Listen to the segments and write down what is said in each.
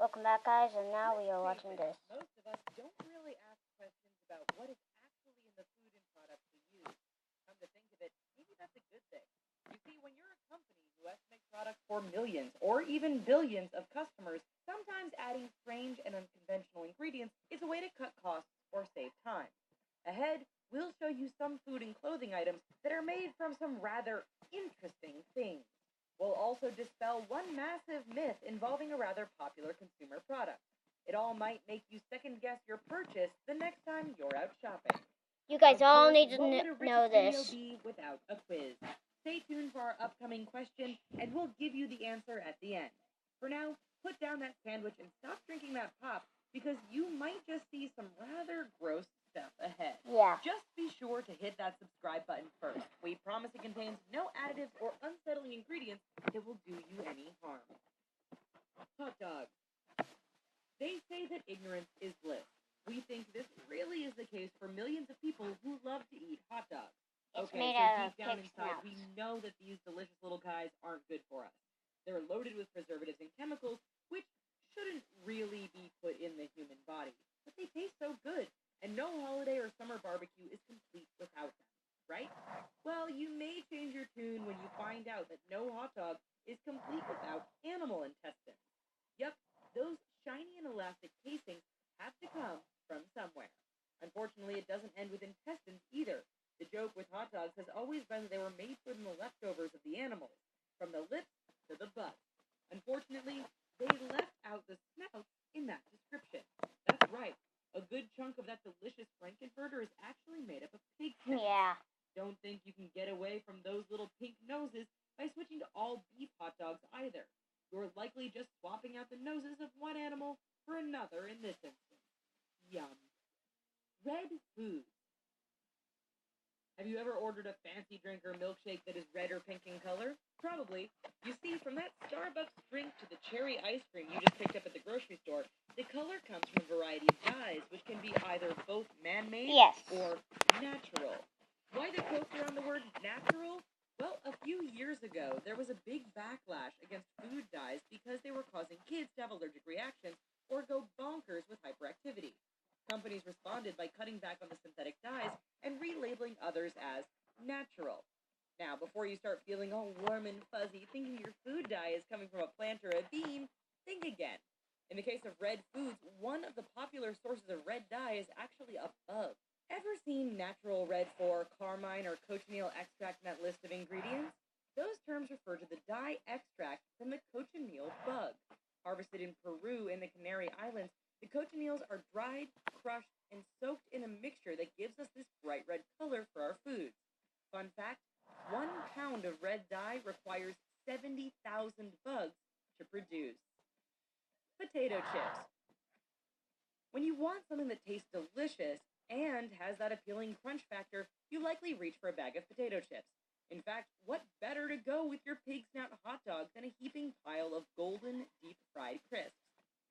Welcome back, guys, and now we are watching this. Most of us don't really ask questions about what is actually in the food and products we use. Come to think of it, maybe that's a good thing. You see, when you're a company who estimates products for millions or even billions of customers, sometimes adding strange and unconventional ingredients is a way to cut costs or save time. Ahead, we'll show you some food and clothing items that are made from some rather interesting things. We'll also dispel one massive myth involving a rather popular consumer product. It all might make you second guess your purchase the next time you're out shopping. You guys Of all course, need to what would a know Rich's this. video be without a quiz? Stay tuned for our upcoming question, and we'll give you the answer at the end. For now, put down that sandwich and stop drinking that pop, because you might just see some rather gross stuff ahead. Yeah. Just be sure to hit that subscribe button first. We promise it contains no additives or unsettling ingredients that will do you any harm. Hot dogs. They say that ignorance is bliss. We think this really is the case for millions of people who love to eat hot dogs. It's Okay, made so out of deep down pig inside, snouts. we know that these delicious little guys aren't good for us. They're loaded with preservatives and chemicals, which shouldn't really be put in the human body. But they taste so good, and no holiday or summer barbecue is complete without them, right? Well, you may change your tune when you find out that no hot dog is complete without animal intestines. Yep, those shiny and elastic casings have to come from somewhere. Unfortunately, it doesn't end with intestines either. The joke with hot dogs has always been that they were made from the leftovers of the animals, from the lips to the butt. Unfortunately, they left out the snout in that description. That's right. A good chunk of that delicious Frankenfurter is actually made up of pig snout. Yeah. Don't think you can get away from those little pink noses by switching to all beef hot dogs either. You're likely just swapping out the noses of one animal for another in this instance. Yum. Red foods. Have you ever ordered a fancy drink or milkshake that is red or pink in color? Probably. You see, from that Starbucks drink to the cherry ice cream you just picked up at the grocery store, the color comes from a variety of dyes, which can be either both man-made Yes. or natural. Why the quotes around the word natural? Well, a few years ago, there was a big backlash against food dyes because they were causing kids to have allergic reactions or go bonkers with hyperactivity. Companies responded by cutting back on the synthetic dyes and relabeling others as natural. Now, before you start feeling all warm and fuzzy thinking your food dye is coming from a plant or a bean, think again. In the case of red foods, one of the popular sources of red dye is actually a bug. Ever seen natural red 4, carmine, or cochineal extract in that list of ingredients? Those terms refer to the dye extract from the cochineal bug. Harvested in Peru and the Canary Islands, the cochineals are dried, crushed, and soaked in a mixture that gives us this bright red color for our foods. Fun fact, 1 pound of red dye requires 70,000 bugs to produce. Potato chips. When you want something that tastes delicious and has that appealing crunch factor, you likely reach for a bag of potato chips. In fact, what better to go with your pig snout hot dog than a heaping pile of golden, deep-fried crisps?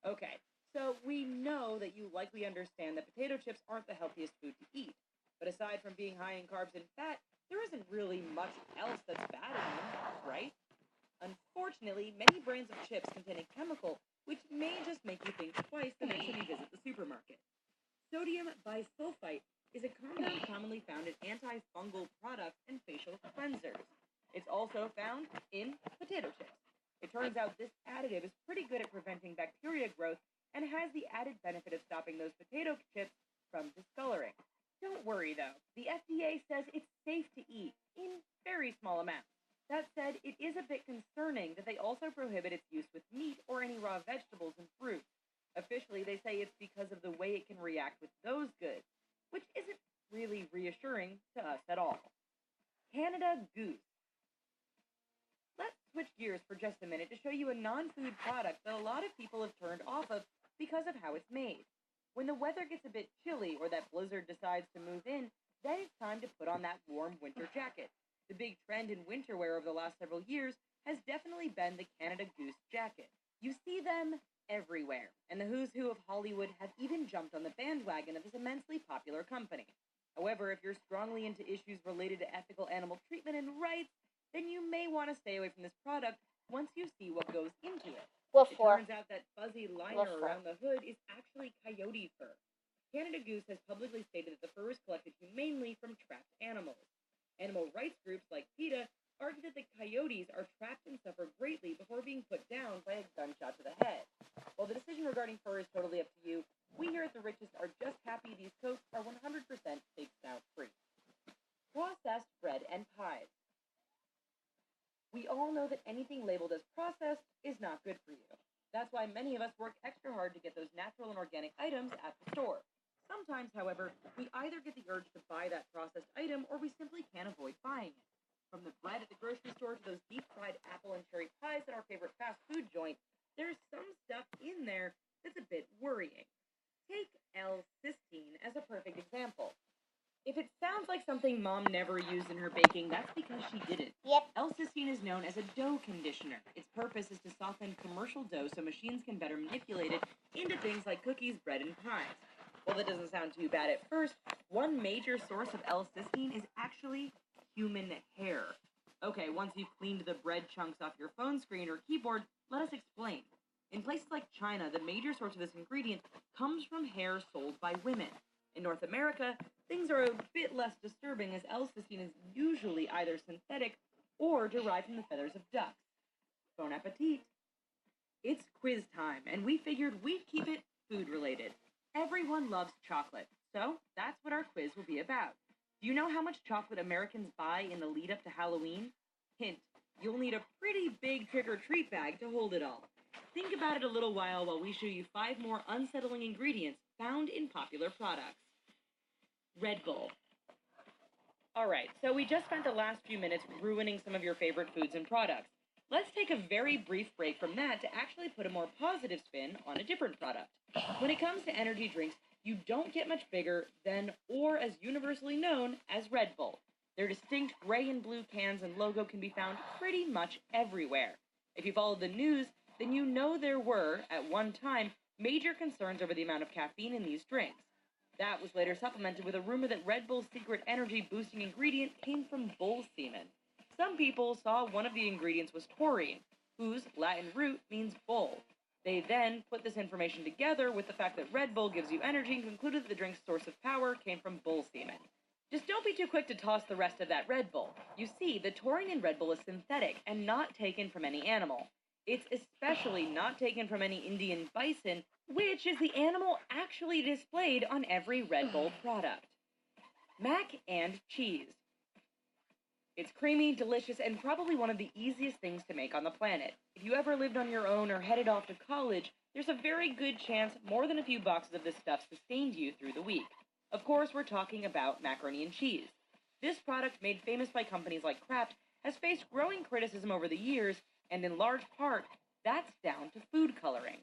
Okay, so we know that you likely understand that potato chips aren't the healthiest food to eat. But aside from being high in carbs and fat, there isn't really much else that's bad in them, right? Unfortunately, many brands of chips contain a chemical which may just make you think twice the next time you visit the supermarket. Sodium bisulfite is a compound commonly found in antifungal products and facial cleansers. It's also found in potato chips. It turns out this additive is pretty good at preventing bacteria growth and has the added benefit of stopping those potato chips from discoloring. Don't worry, though. The FDA says it's safe to eat in very small amounts. That said, it is a bit concerning that they also prohibit its use with meat or any raw vegetables and fruit. Officially, they say it's because of the way it can react with those goods, which isn't really reassuring to us at all. Canada Goose. Let's switch gears for just a minute to show you a non-food product that a lot of people have turned off of because of how it's made. When the weather gets a bit chilly or that blizzard decides to move in, then it's time to put on that warm winter jacket. The big trend in winter wear over the last several years has definitely been the Canada Goose jacket. You see them everywhere, and the who's who of Hollywood have even jumped on the bandwagon of this immensely popular company. However, if you're strongly into issues related to ethical animal treatment and rights, then you may want to stay away from this product once you see what goes into it. Wolf It fur. turns out that fuzzy liner Wolf fur. around the hood is actually coyote fur. Canada Goose has publicly stated that the fur is collected humanely from trapped animals. Animal rights groups like PETA argue that the coyotes are trapped and suffer greatly before being put down by a gunshot to the head. While the decision regarding fur is totally up to you, we here at The Richest are just happy these coats are 100% pig snout free. Processed bread and pies. We all know that anything labeled as processed is not good for you. That's why many of us work extra hard to get those natural and organic items at the store. Sometimes, however, we either get the urge to buy that processed item or we simply can't avoid buying it. From the bread at the grocery store to those deep-fried apple and cherry pies at our favorite fast food joint, there's some stuff in there that's a bit worrying. Take L-cysteine as a perfect example. If it sounds like something Mom never used in her baking, that's because she didn't. Yep. L-cysteine is known as a dough conditioner. Its purpose is to soften commercial dough so machines can better manipulate it into things like cookies, bread, and pies. Well, that doesn't sound too bad at first. One major source of L-cysteine is actually human hair. Okay, once you've cleaned the bread chunks off your phone screen or keyboard, let us explain. In places like China, the major source of this ingredient comes from hair sold by women. In North America, things are a bit less disturbing as L-cysteine is usually either synthetic or derived from the feathers of ducks. Bon appetit! It's quiz time, and we figured we'd keep it food-related. Everyone loves chocolate, so that's what our quiz will be about. Do you know how much chocolate Americans buy in the lead-up to Halloween? Hint, you'll need a pretty big trick-or-treat bag to hold it all. Think about it a little while we show you 5 more unsettling ingredients found in popular products. Red Bull. Alright, so we just spent the last few minutes ruining some of your favorite foods and products. Let's take a very brief break from that to actually put a more positive spin on a different product. When it comes to energy drinks, you don't get much bigger than, or as universally known as, Red Bull. Their distinct gray and blue cans and logo can be found pretty much everywhere. If you followed the news, then you know there were, at one time, major concerns over the amount of caffeine in these drinks. That was later supplemented with a rumor that Red Bull's secret energy-boosting ingredient came from bull semen. Some people saw one of the ingredients was taurine, whose Latin root means bull. They then put this information together with the fact that Red Bull gives you energy and concluded that the drink's source of power came from bull semen. Just don't be too quick to toss the rest of that Red Bull. You see, the taurine in Red Bull is synthetic and not taken from any animal. It's especially not taken from any Indian bison, which is the animal actually displayed on every Red Bull product. Mac and cheese. It's creamy, delicious, and probably one of the easiest things to make on the planet. If you ever lived on your own or headed off to college, there's a very good chance more than a few boxes of this stuff sustained you through the week. Of course, we're talking about macaroni and cheese. This product, made famous by companies like Kraft, has faced growing criticism over the years, and in large part, that's down to food coloring.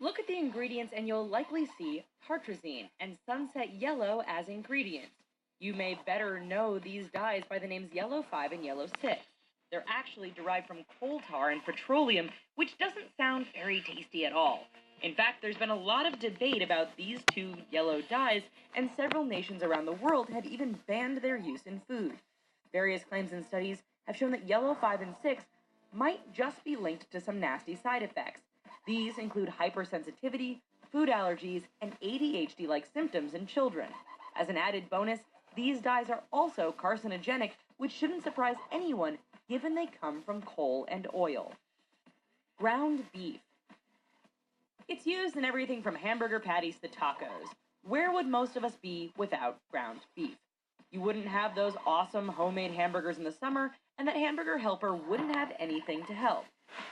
Look at the ingredients and you'll likely see tartrazine and sunset yellow as ingredients. You may better know these dyes by the names Yellow 5 and Yellow 6. They're actually derived from coal tar and petroleum, which doesn't sound very tasty at all. In fact, there's been a lot of debate about these two yellow dyes, and several nations around the world have even banned their use in food. Various claims and studies have shown that Yellow 5 and 6 might just be linked to some nasty side effects. These include hypersensitivity, food allergies, and ADHD-like symptoms in children. As an added bonus, these dyes are also carcinogenic, which shouldn't surprise anyone given they come from coal and oil. Ground beef. It's used in everything from hamburger patties to tacos. Where would most of us be without ground beef? You wouldn't have those awesome homemade hamburgers in the summer, and that hamburger helper wouldn't have anything to help.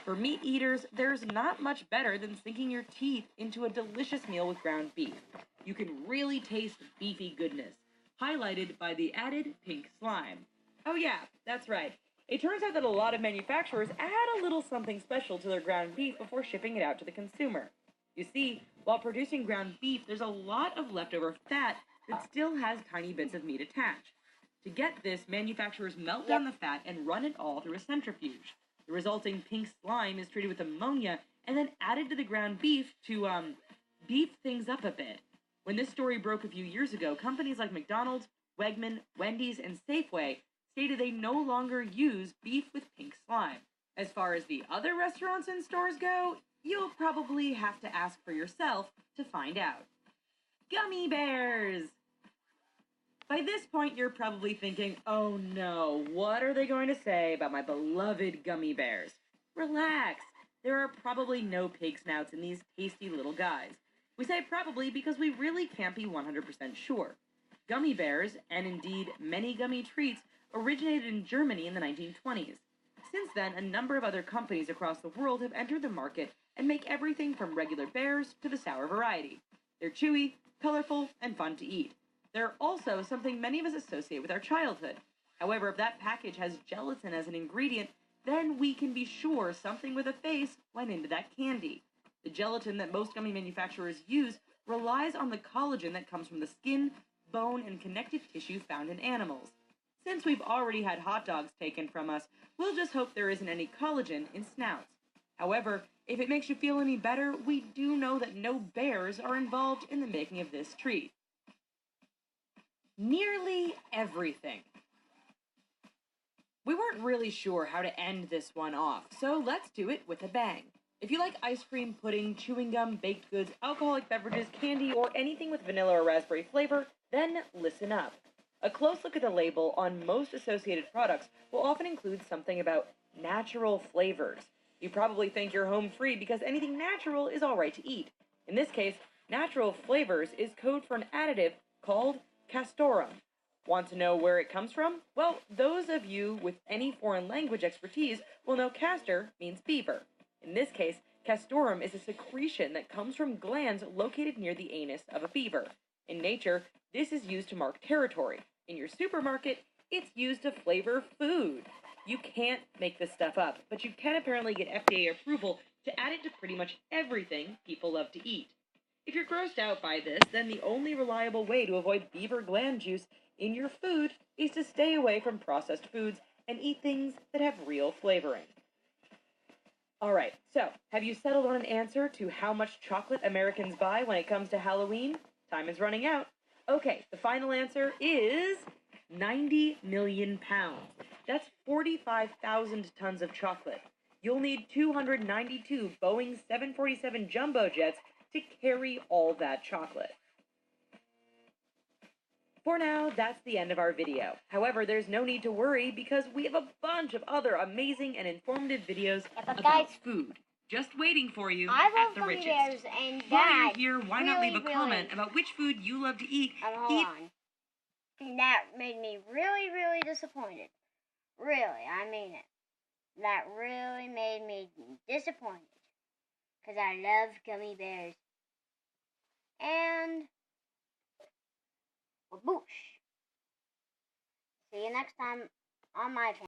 For meat eaters, there's not much better than sinking your teeth into a delicious meal with ground beef. You can really taste beefy goodness, highlighted by the added pink slime. Oh yeah, that's right. It turns out that a lot of manufacturers add a little something special to their ground beef before shipping it out to the consumer. You see, while producing ground beef, there's a lot of leftover fat that still has tiny bits of meat attached. To get this, manufacturers melt down the fat and run it all through a centrifuge. The resulting pink slime is treated with ammonia and then added to the ground beef to, beef things up a bit. When this story broke a few years ago, companies like McDonald's, Wegman, Wendy's, and Safeway stated they no longer use beef with pink slime. As far as the other restaurants and stores go, You'll probably have to ask for yourself to find out. Gummy bears! By this point, you're probably thinking, oh no, what are they going to say about my beloved gummy bears? Relax. There are probably no pig snouts in these tasty little guys. We say probably because we really can't be 100% sure. Gummy bears, and indeed many gummy treats, originated in Germany in the 1920s. Since then, a number of other companies across the world have entered the market and make everything from regular bears to the sour variety. They're chewy, colorful, and fun to eat. They're also something many of us associate with our childhood. However, if that package has gelatin as an ingredient, then we can be sure something with a face went into that candy. The gelatin that most gummy manufacturers use relies on the collagen that comes from the skin, bone, and connective tissue found in animals. Since we've already had hot dogs taken from us, we'll just hope there isn't any collagen in snouts. However, if it makes you feel any better, we do know that no bears are involved in the making of this treat. Nearly everything. We weren't really sure how to end this one off, so let's do it with a bang. If you like ice cream, pudding, chewing gum, baked goods, alcoholic beverages, candy, or anything with vanilla or raspberry flavor, then listen up. A close look at the label on most associated products will often include something about natural flavors. You probably think you're home free because anything natural is alright to eat. In this case, natural flavors is code for an additive called castoreum. Want to know where it comes from? Well, those of you with any foreign language expertise will know castor means beaver. In this case, castoreum is a secretion that comes from glands located near the anus of a beaver. In nature, this is used to mark territory. In your supermarket, it's used to flavor food. You can't make this stuff up, but you can apparently get FDA approval to add it to pretty much everything people love to eat. If you're grossed out by this, then the only reliable way to avoid beaver gland juice in your food is to stay away from processed foods and eat things that have real flavoring. Alright, so have you settled on an answer to how much chocolate Americans buy when it comes to Halloween? Time is running out. Okay, the final answer is 90 million pounds. That's 45,000 tons of chocolate. You'll need 292 Boeing 747 jumbo jets to carry all that chocolate. For now, that's the end of our video. However, there's no need to worry because we have a bunch of other amazing and informative videos but about guys, food just waiting for you I at love the gummy richest. bears, and While that you're here, why not leave a comment about which food you love to eat? hold on. That made me really disappointed. Really, I mean it. That really made me disappointed. Because I love gummy bears. And whoosh. See you next time on my channel.